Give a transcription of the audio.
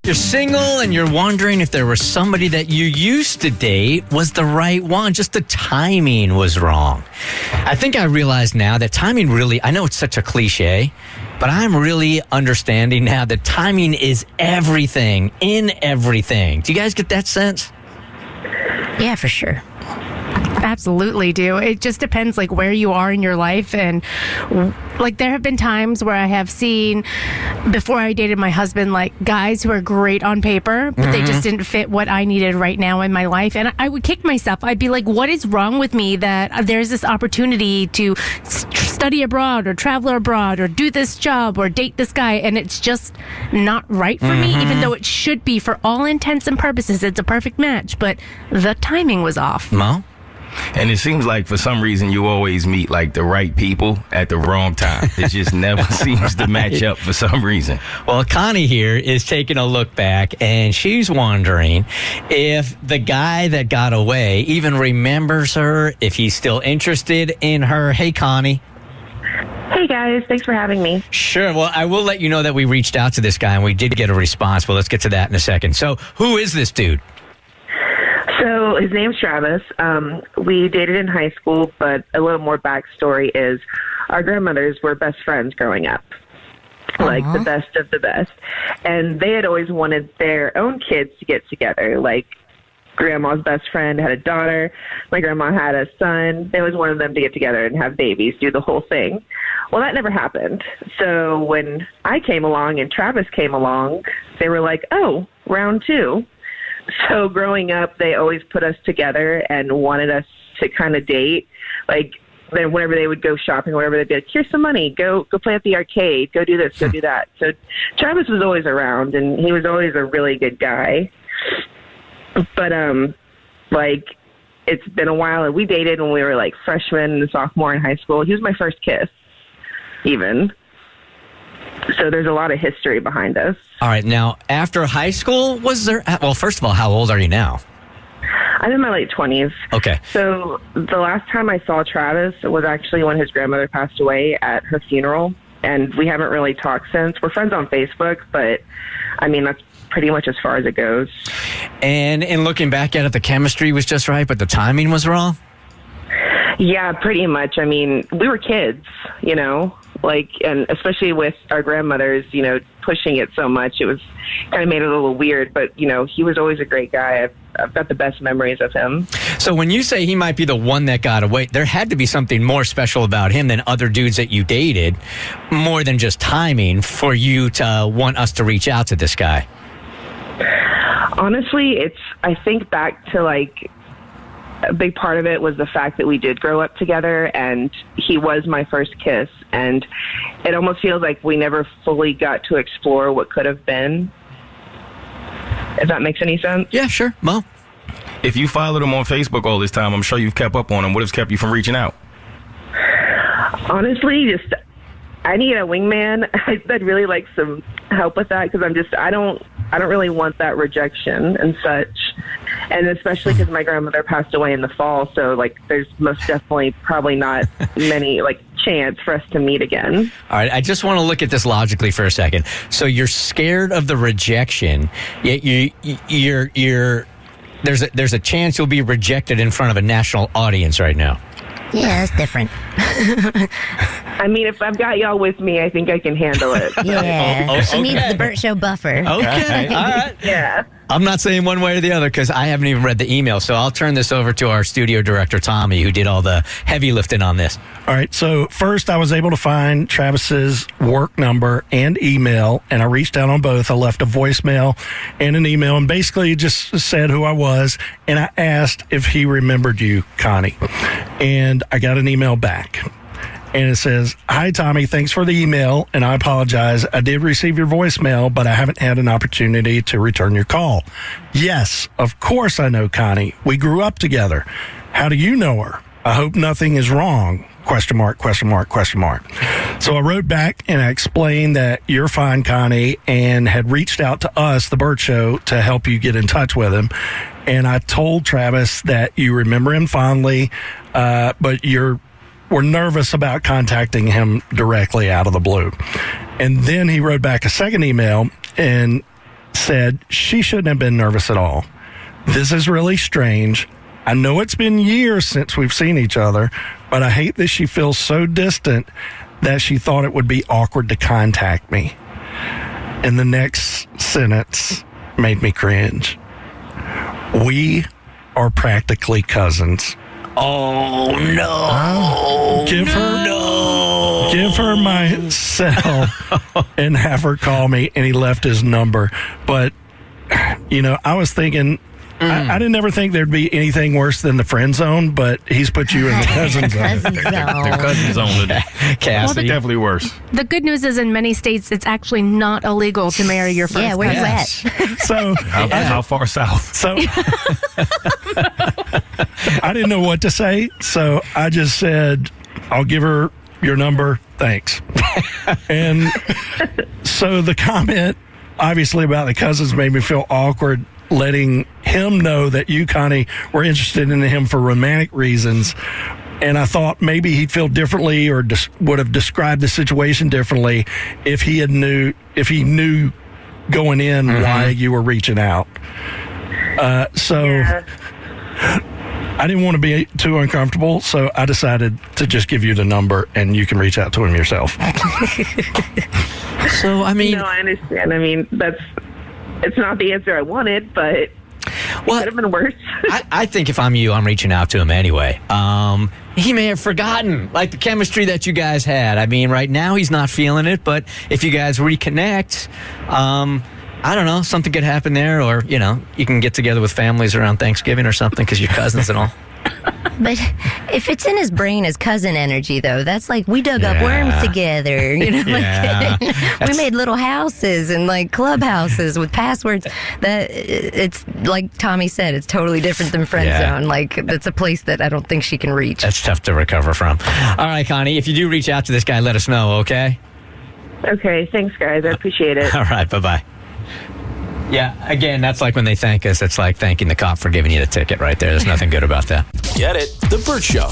You're single and you're wondering if there was somebody that you used to date was the right one, just the timing was wrong. I think I realize now that timing really, I know it's such a cliche, but I'm really understanding now that timing is everything, in everything. Do you guys get that sense? Yeah, for sure. Absolutely do. It just depends like where you are in your life, and like there have been times where I have seen before I dated my husband like guys who are great on paper but they just didn't fit what I needed right now in my life, and I would kick myself. I'd be like, what is wrong with me that there's this opportunity to study abroad or travel abroad or do this job or date this guy, and it's just not right for me, even though it should be for all intents and purposes. It's a perfect match, but the timing was off. Mo? And it seems like for some reason you always meet like the right people at the wrong time. It just never seems to match up for some reason. Well, Connie here is taking a look back, and she's wondering if the guy that got away even remembers her, if he's still interested in her. Hey, Connie. Hey guys, thanks for having me. Sure. Well, I will let you know that we reached out to this guy and we did get a response. But let's get to that in a second. So who is this dude? So his name's Travis. We dated in high school, but a little more backstory is our grandmothers were best friends growing up. Like the best of the best. And they had always wanted their own kids to get together. Like grandma's best friend had a daughter. My grandma had a son. They always wanted them to get together and have babies, do the whole thing. Well, that never happened. So when I came along and Travis came along, they were like, oh, round two. So growing up, they always put us together and wanted us to kind of date. Like, then whenever they would go shopping or whatever, they'd be like, here's some money, go play at the arcade, go do this, go do that. So Travis was always around, and he was always a really good guy. But, like, it's been a while, and we dated when we were, like, freshmen and sophomore in high school. He was my first kiss, even. So there's a lot of history behind us. All right. Now, after high school, was there... Well, first of all, how old are you now? I'm in my late 20s. Okay. So the last time I saw Travis was actually when his grandmother passed away at her funeral, and we haven't really talked since. We're friends on Facebook, but, I mean, that's pretty much as far as it goes. And in looking back at it, the chemistry was just right, but the timing was wrong? Yeah, pretty much. I mean, we were kids, you know, like, and especially with our grandmothers, you know, pushing it so much, it was kind of made it a little weird. But, you know, he was always a great guy. I've got the best memories of him. So when you say he might be the one that got away, there had to be something more special about him than other dudes that you dated, more than just timing for you to want us to reach out to this guy. Honestly, I think back to, like, a big part of it was the fact that we did grow up together, and he was my first kiss, and it almost feels like we never fully got to explore what could have been, if that makes any sense. Yeah, sure. Mo? If you followed him on Facebook all this time, I'm sure you've kept up on him. What has kept you from reaching out? Honestly, just I need a wingman. I'd really like some help with that, because I don't really want that rejection and such. And especially because my grandmother passed away in the fall, so like there's most definitely probably not many like chance for us to meet again. All right, I just want to look at this logically for a second. So you're scared of the rejection, yet there's a chance you'll be rejected in front of a national audience right now. Yeah, that's different. I mean, if I've got y'all with me, I think I can handle it. Yeah. She needs the Bert Show buffer. Okay, all right. Yeah. I'm not saying one way or the other because I haven't even read the email, so I'll turn this over to our studio director, Tommy, who did all the heavy lifting on this. All right, so first I was able to find Travis's work number and email, and I reached out on both. I left a voicemail and an email, and basically just said who I was, and I asked if he remembered you, Connie, and I got an email back. And it says, "Hi, Tommy. Thanks for the email, and I apologize. I did receive your voicemail, but I haven't had an opportunity to return your call. Yes, of course I know Connie. We grew up together. How do you know her? I hope nothing is wrong. Question mark, question mark, question mark." So I wrote back and I explained that you're fine, Connie, and had reached out to us, the Bert Show, to help you get in touch with him. And I told Travis that you remember him fondly, but we're nervous about contacting him directly out of the blue. And then he wrote back a second email and said she shouldn't have been nervous at all. This is really strange. I know it's been years since we've seen each other, but I hate that she feels so distant that she thought it would be awkward to contact me. And the next sentence made me cringe. We are practically cousins. Oh, no. Give her my cell and have her call me. And he left his number. But, I was thinking, I didn't ever think there'd be anything worse than the friend zone, but he's put you in the cousin zone. The cousin zone Cassidy. definitely worse. The good news is in many states, it's actually not illegal to marry your first Yeah, where you cousin. at? So How far south? So I didn't know what to say, so I just said, I'll give her your number, thanks. And so the comment, obviously, about the cousins made me feel awkward, letting him know that you, Connie, were interested in him for romantic reasons. And I thought maybe he'd feel differently or would have described the situation differently if he knew going in why you were reaching out. Yeah. I didn't want to be too uncomfortable, so I decided to just give you the number and you can reach out to him yourself. So, I mean... No, I understand. I mean, it's not the answer I wanted, but it could have been worse. I think if I'm you, I'm reaching out to him anyway. He may have forgotten, like, the chemistry that you guys had. I mean, right now he's not feeling it, but if you guys reconnect, I don't know, something could happen there, or, you can get together with families around Thanksgiving or something because you're cousins and all. But if it's in his brain as cousin energy, though, that's like we dug up worms together. Yeah. We made little houses and like clubhouses with passwords. That it's like Tommy said, it's totally different than friend zone. Like that's a place that I don't think she can reach. That's tough to recover from. All right, Connie, if you do reach out to this guy, let us know, okay? Okay, thanks, guys. I appreciate it. All right, bye-bye. Yeah, again, that's like when they thank us. It's like thanking the cop for giving you the ticket right there. There's nothing good about that. Get it? The Bert Show.